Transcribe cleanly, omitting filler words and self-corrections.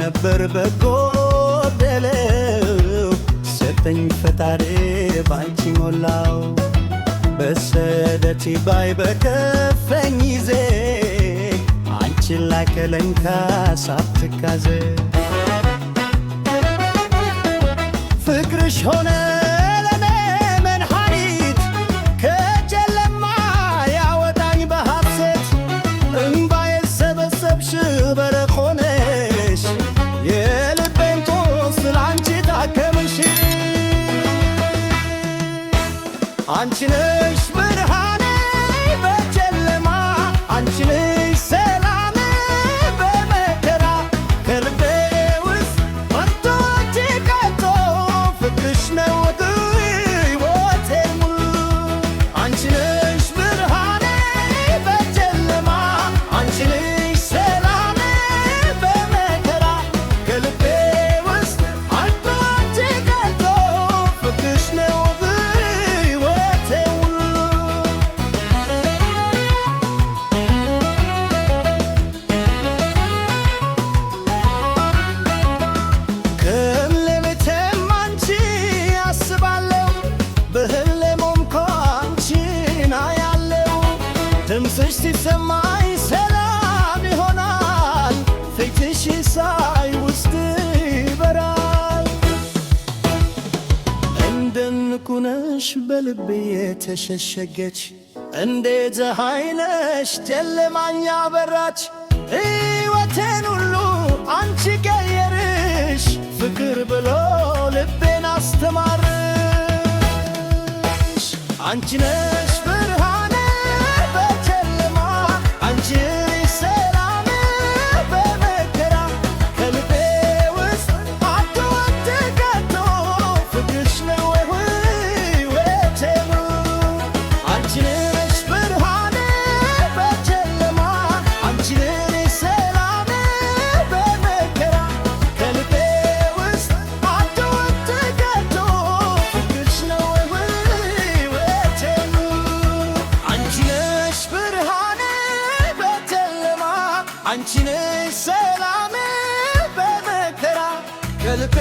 ነበር በጎደለው ሰጠኝ ፈጣሪ ባንቺ ሞላው በሰደቲ ባይ በከፈኝ ጊዜ አንቺን ላከለኝ ካሳብትካዘ ፍቅርሽ ሆነ ለኔ መድኃኒት ከጨለማ ያወጣኝ በሐሴት እንባዬ ሰበሰብሽ በረቅ ሆነሽ የልቤን ጦስ ላንቺ ታከምሽ አንቺ ነሽ ብርሃኔ በጨለማ አንቺ ነሽ ሰላሜ በመከራ ከልቤ ውስጥ ወጥቶ ጭቀቶ ፍቅርሽ ነው ሕይወቴ ሙሉ አንቺ ነሽ ብርሃኔ በጨለማ አንቺ ነሽ ሰላሜ በመከራ ከልቤ ውስጥ ወጥቶ ጭቀቶ ፍቅርሽ ነው ድምፅሽ ሲሰማኝ ሰላም ይሆናል ፊትሽ ሳይ ውስጥ ይበራል እንደ ዕንቁ ነሽ በልቤ የተሸሸገች እንደ ፀሐይ ነሽ ጨለማኝ ያበራች ሕይወቴን ሁሉ አንቺ ቀየርሽ ፍቅር ብሎ ልቤን አስተማርሽ አንቺ ነሽ ብርሃኔ በጨለማ አንቺ ሰላሜ በመከራ ከልቤ ውስጥ አትወጥ ከቶ ፍቅርሽ ነው ሕይወቴ ሙሉ አንቺ ነሽ ብርሃኔ በጨለማ አንቺ ሰላሜ በመከራ ከልቤ ውስጥ አትወጥ ከቶ ፍቅርሽ ነው ሕይወቴ ሙሉ አንቺ ነሽ ብርሃኔ በጨለማ አንቺ ነሽ ሰላሜ በመከራ ከልቤ